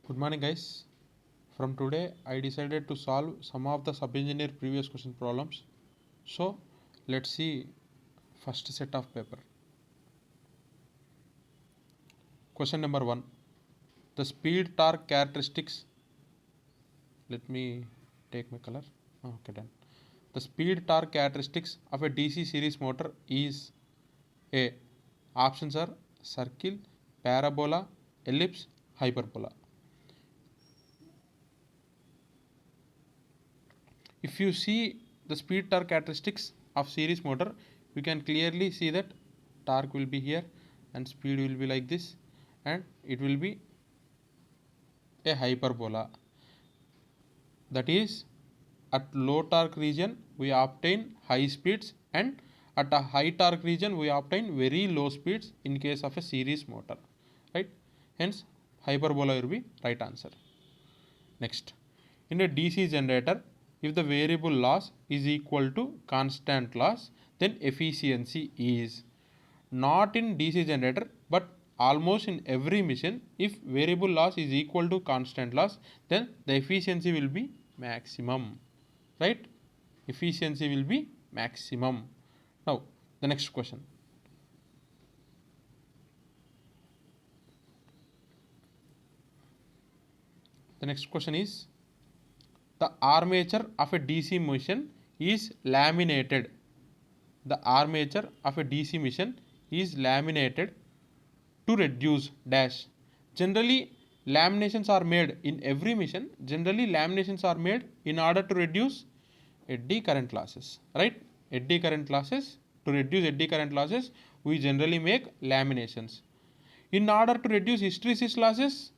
Good morning, guys. From today, I decided to solve some of the sub-engineer previous question problems. So, let's see first set of paper. Question number 1. The speed torque characteristics. Let me take my color. Okay, done. The speed torque characteristics of a DC series motor is A. Options are circle, parabola, ellipse, hyperbola. If you see the speed torque characteristics of series motor, you can clearly see that torque will be here and speed will be like this, and it will be a hyperbola. That is, at low torque region we obtain high speeds, and at a high torque region we obtain very low speeds in case of a series motor, right? Hence hyperbola will be right answer. Next, in a DC generator, if the variable loss is equal to constant loss, then efficiency is not in DC generator but almost in every machine. If variable loss is equal to constant loss, then the efficiency will be maximum, right? Efficiency will be maximum. Now, the next question. The next question is, the armature of a DC machine is laminated. The armature of a DC machine is laminated to reduce dash. Generally, laminations are made in every machine. Generally, laminations are made in order to reduce eddy current losses, right? Eddy current losses. To reduce eddy current losses, we generally make laminations. In order to reduce hysteresis losses,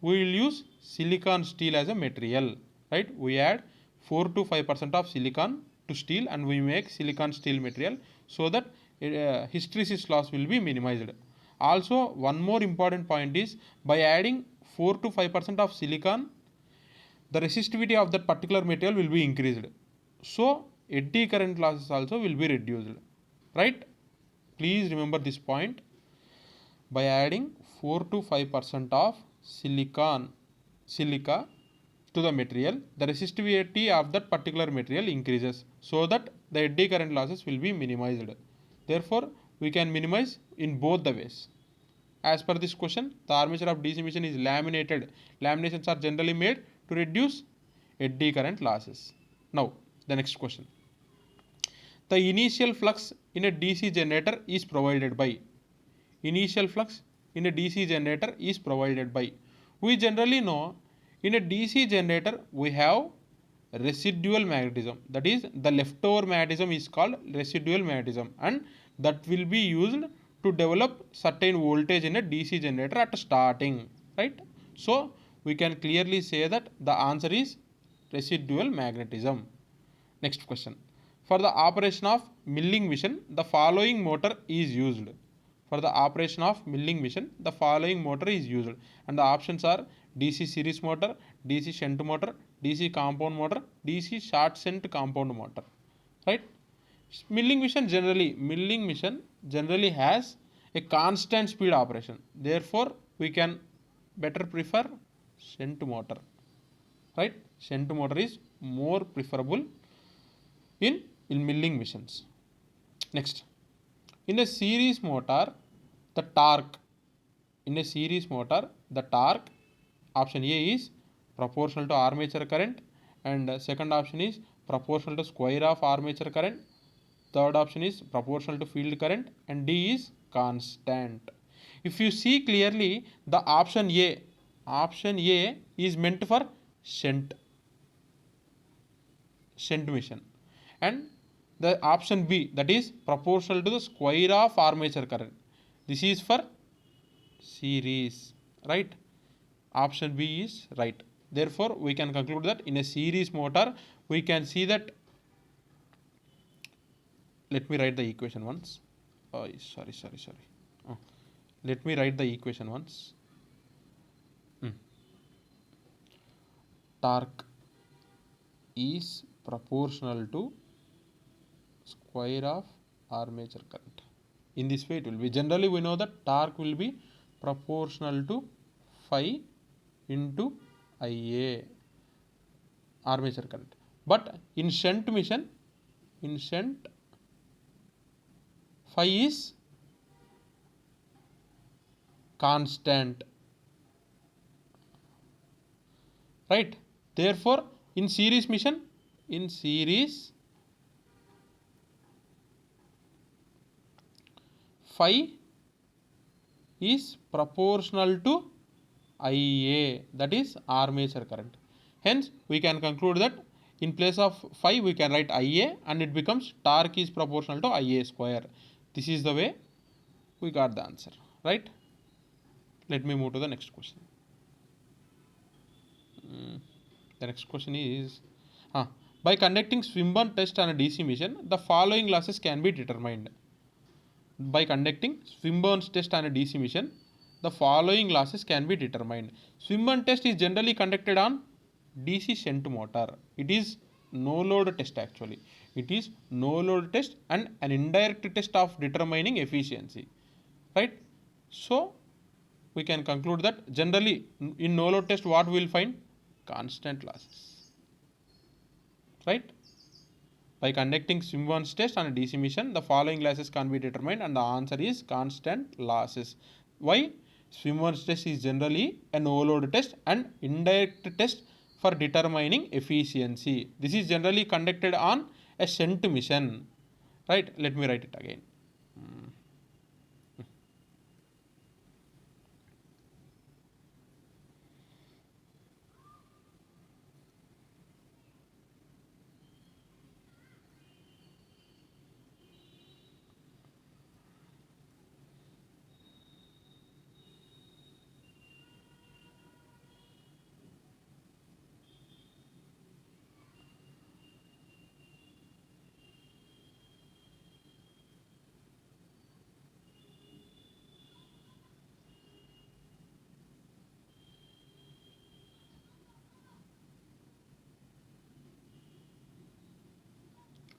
we will use silicon steel as a material, right? We add 4 to 5% of silicon to steel and we make silicon steel material so that hysteresis loss will be minimized. Also, one more important point is, by adding 4 to 5% of silicon, the resistivity of that particular material will be increased. So, eddy current losses also will be reduced, right? Please remember this point. By adding 4 to 5% of silica to the material, the resistivity of that particular material increases so that the eddy current losses will be minimized. Therefore, we can minimize in both the ways. As per this question, the armature of DC machine is laminated. Laminations are generally made to reduce eddy current losses. Now, the next question. The initial flux in a DC generator is provided by. Initial flux in a DC generator is provided by. We generally know in a DC generator we have residual magnetism. That is, the leftover magnetism is called residual magnetism, and that will be used to develop certain voltage in a DC generator at starting, right? So we can clearly say that the answer is residual magnetism. Next question. For the operation of milling machine, the following motor is used. For the operation of milling machine, the following motor is used, and the options are DC series motor, DC shunt motor, DC compound motor, DC short shunt compound motor, right? Milling machine generally has a constant speed operation. Therefore, we can better prefer shunt motor, right? Shunt motor is more preferable in milling machines. Next, in a series motor, the torque. In a series motor, the torque, option A is proportional to armature current, and second option is proportional to square of armature current. Third option is proportional to field current, and D is constant. If you see clearly, the option A is meant for shunt machine, and the option B, that is proportional to the square of armature current, this is for series, right? Option B is right. Therefore, we can conclude that in a series motor we can see that. Let me write the equation once. Oh, sorry. Oh, let me write the equation once. Torque is proportional to square of armature current. In this way it will be. Generally we know that torque will be proportional to phi into Ia armature current. But in shunt mission, in shunt, phi is constant, right? Therefore, in series mission, in series, phi is proportional to Ia, that is armature current. Hence, we can conclude that in place of phi we can write Ia and it becomes torque is proportional to Ia square. This is the way we got the answer, right? Let me move to the next question. The next question is, by conducting Swinburne test on a DC mission, the following losses can be determined. By conducting Swinburne's test on a DC mission, the following losses can be determined. Swinburne test is generally conducted on DC shunt motor. It is no load test actually. It is no load test and an indirect test of determining efficiency, right? So we can conclude that generally in no load test what we will find? Constant losses, right? By conducting Swinburne's test on a DC mission, the following losses can be determined and the answer is constant losses. Why? Swinburne's test is generally a no load test and indirect test for determining efficiency. This is generally conducted on a shunt mission, right? Let me write it again.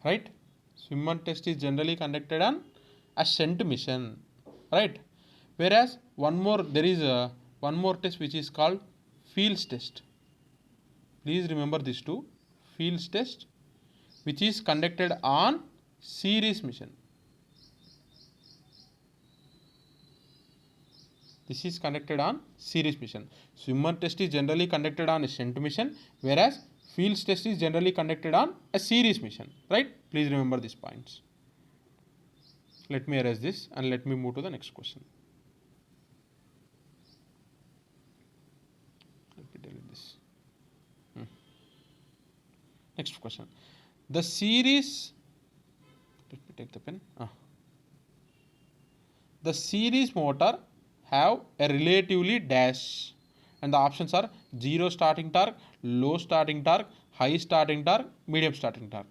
Right? Swinburne test is generally conducted on a shunt mission, right? Whereas there is one more test which is called Fields test. Please remember these two. Fields test, which is conducted on series mission. This is conducted on series mission. Swinburne test is generally conducted on a shunt mission, whereas Fields test is generally conducted on a series mission, right? Please remember these points. Let me erase this and let me move to the next question. Let me delete this. Next question. The series, let me take the pen. The series motor have a relatively dash, and the options are 0 starting torque, low starting torque, high starting torque, medium starting torque.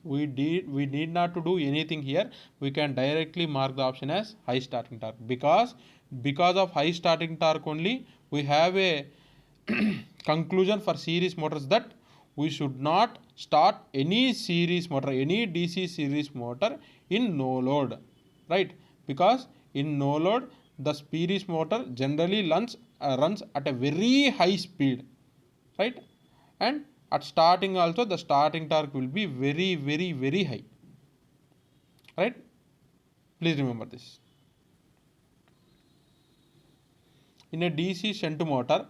We need not to do anything here. We can directly mark the option as high starting torque because of high starting torque only we have a conclusion for series motors that we should not start any series motor, any DC series motor in no load, right? Because in no load the series motor generally runs at a very high speed, right? And at starting also the starting torque will be very high, right? Please remember this. In a DC shunt motor,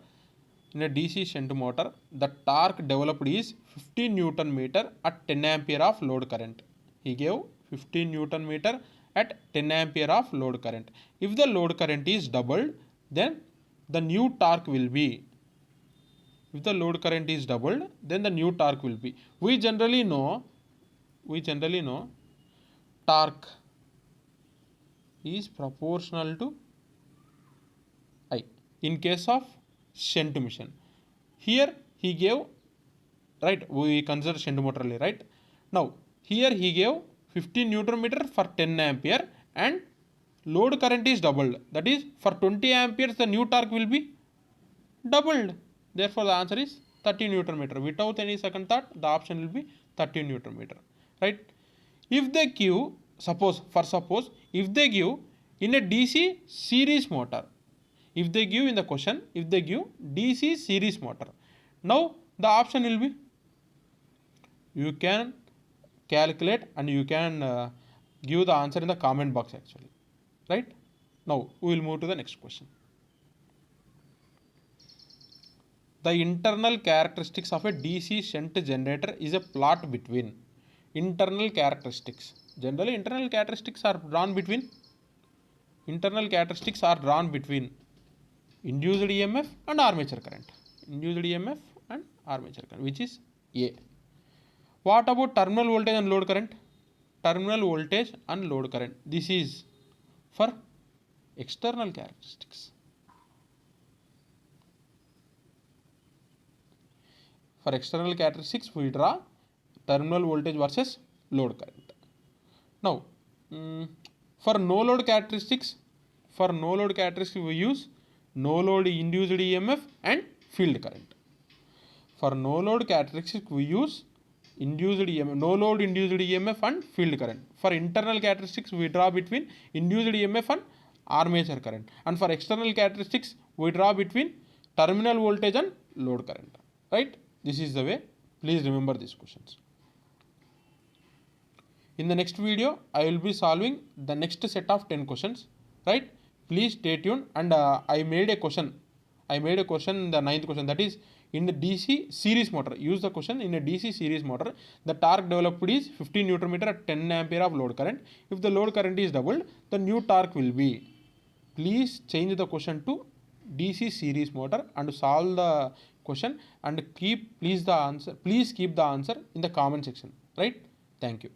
the torque developed is 15 Newton meter at 10 ampere of load current. He gave 15 Newton meter at 10 ampere of load current. If the load current is doubled, then the new torque will be. If the load current is doubled, then the new torque will be. We generally know torque is proportional to I in case of shunt mission. Here he gave, right, we consider shunt motor only, right? Now here he gave 15 Newton meter for 10 ampere and load current is doubled. That is for 20 amperes the new torque will be doubled. Therefore the answer is 30 Newton meter. Without any second thought the option will be 30 Newton meter, right? If they give, suppose if they give in a DC series motor, If they give in the question, if they give DC series motor, now the option will be, you can calculate and you can give the answer in the comment box actually, right? Now we will move to the next question. The internal characteristics of a DC shunt generator is a plot between internal characteristics. Generally, internal characteristics are drawn between induced EMF and armature current. Induced EMF and armature current, which is A. What about terminal voltage and load current? Terminal voltage and load current. This is for external characteristics. For external characteristics, we draw terminal voltage versus load current. Now, for no load characteristics, we use no load induced EMF and field current. For no load characteristics, we use induced EMF, no load induced EMF and field current. For internal characteristics, we draw between induced EMF and armature current. And for external characteristics, we draw between terminal voltage and load current. Right? This is the way. Please remember these questions. In the next video, I will be solving the next set of 10 questions. Right? Please stay tuned. And I made a question, the 9th question, that is in the DC series motor. Use the question in a DC series motor. The torque developed is 15 Newton meter at 10 ampere of load current. If the load current is doubled, the new torque will be. Please change the question to DC series motor and solve the question and keep the answer in the comment section. Right? Thank you.